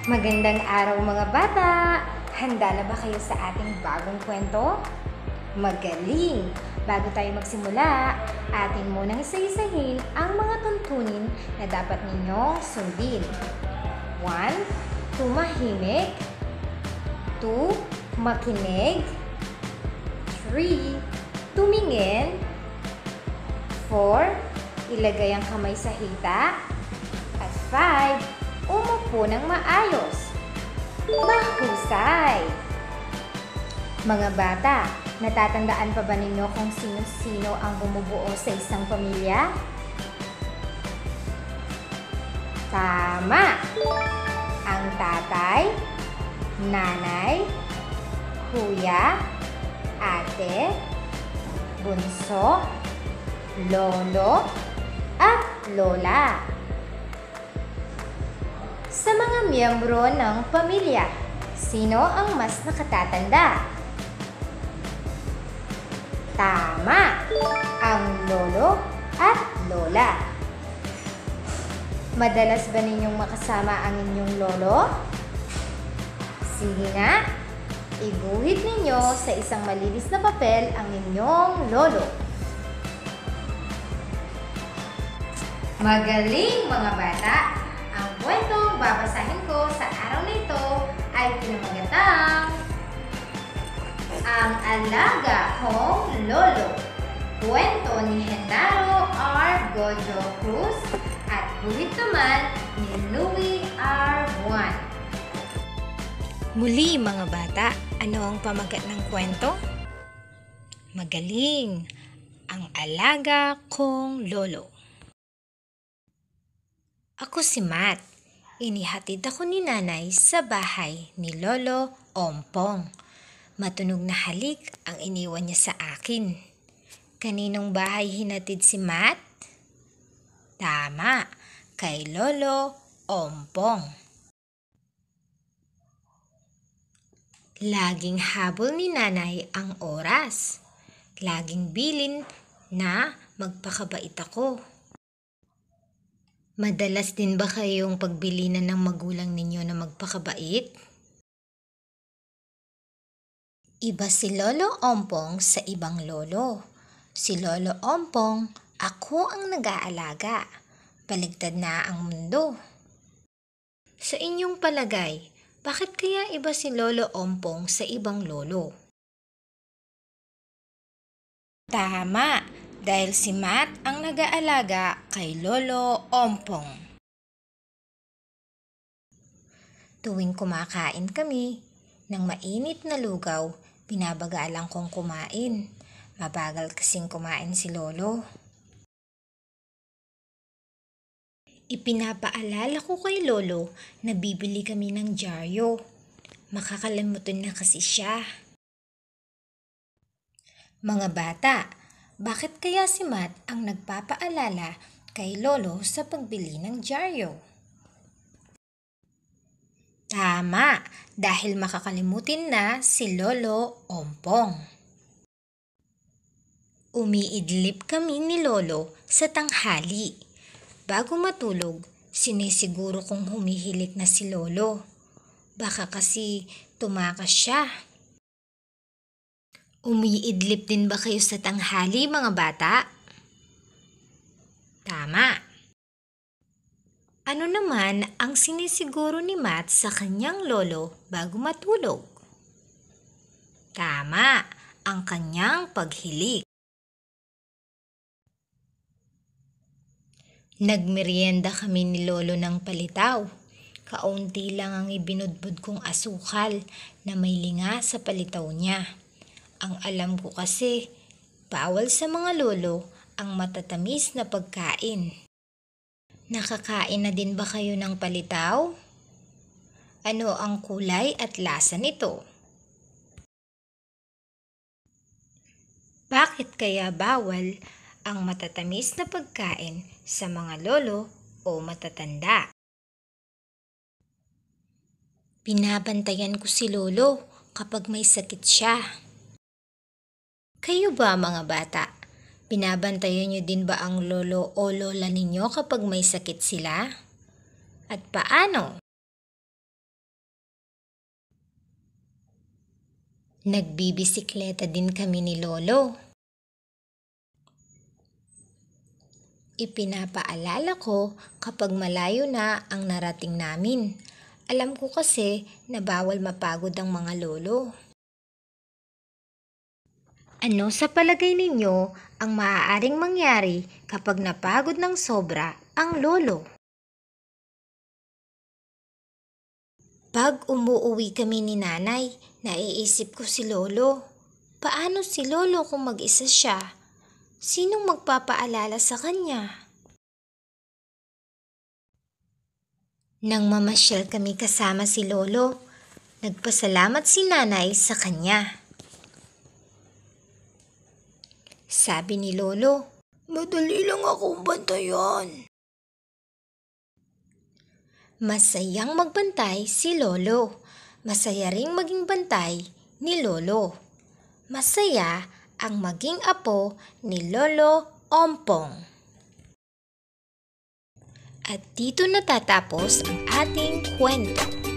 Magandang araw mga bata! Handa na ba kayo sa ating bagong kwento? Magaling! Bago tayo magsimula, atin munang isa-isahin ang mga tuntunin na dapat ninyong sundin. 1. Tumahimik. 2. Makinig. 3. Tumingin. 4. Ilagay ang kamay sa hita. At 5. Umupo ng maayos. Mahusay! Mga bata, natatandaan pa ba ninyo kung sino-sino ang bumubuo sa isang pamilya? Tama! Ang tatay, nanay, kuya, ate, bunso, lolo, at lola. Sa mga miyembro ng pamilya, sino ang mas nakatatanda? Tama! Ang lolo at lola. Madalas ba ninyong makasama ang inyong lolo? Sige nga, iguhit ninyo sa isang malinis na papel ang inyong lolo. Magaling mga bata! Ang kwentong babasahin ko sa araw na ito ay pinamagatang Ang Alaga Kong Lolo. Kwento ni Genaro R. Gojo Cruz at guhit naman ni Louie R. Juan. Muli mga bata, ano ang pamagat ng kwento? Magaling! Ang Alaga Kong Lolo. Ako si Matt. Inihatid ako ni nanay sa bahay ni Lolo Ompong. Matunog na halik ang iniwan niya sa akin. Kaninong bahay hinatid si Matt? Tama, kay Lolo Ompong. Laging habol ni nanay ang oras. Laging bilin na magpakabait ako. Madalas din ba kayong pagbilinan ng magulang ninyo na magpakabait? Iba si Lolo Ompong sa ibang lolo. Si Lolo Ompong, ako ang nag-aalaga. Baligtad na ang mundo. Sa inyong palagay, bakit kaya iba si Lolo Ompong sa ibang lolo? Tama! Dahil si Matt ang nag-aalaga kay Lolo Ompong. Tuwing kumakain kami ng mainit na lugaw, binabagalan kong kumain. Mabagal kasing kumain si Lolo. Ipinapaalala ko kay Lolo na bibili kami ng dyaryo. Makakalimutan na kasi siya. Mga bata, bakit kaya si Matt ang nagpapaalala kay Lolo sa pagbili ng dyaryo? Tama, dahil makakalimutin na si Lolo Ompong. Umiidlip kami ni Lolo sa tanghali. Bago matulog, sinisiguro kong humihilik na si Lolo. Baka kasi tumakas siya. Umiidlip din ba kayo sa tanghali mga bata? Tama. Ano naman ang sinisiguro ni Matt sa kanyang lolo bago matulog? Tama, ang kanyang paghilik. Nagmerienda kami ni Lolo ng palitaw. Kaunti lang ang ibinudbud kong asukal na may linga sa palitaw niya. Ang alam ko kasi, bawal sa mga lolo ang matatamis na pagkain. Nakakain na din ba kayo ng palitaw? Ano ang kulay at lasa nito? Bakit kaya bawal ang matatamis na pagkain sa mga lolo o matatanda? Binabantayan ko si Lolo kapag may sakit siya. Kayo ba mga bata? Binabantayan niyo din ba ang lolo o lola ninyo kapag may sakit sila? At paano? Nagbibisikleta din kami ni Lolo. Ipinapaalala ko kapag malayo na ang narating namin. Alam ko kasi na bawal mapagod ang mga lolo. Ano sa palagay ninyo ang maaaring mangyari kapag napagod ng sobra ang lolo? Pag umuuwi kami ni nanay, naiisip ko si lolo. Paano si lolo kung mag-isa siya? Sinong magpapaalala sa kanya? Nang mamasyal kami kasama si lolo, nagpasalamat si nanay sa kanya. Sabi ni lolo, "Madali lang akong bantayan." Masayang magbantay si lolo. Masaya ring maging bantay ni lolo. Masaya ang maging apo ni Lolo Ompong. At dito natatapos ang ating kwento.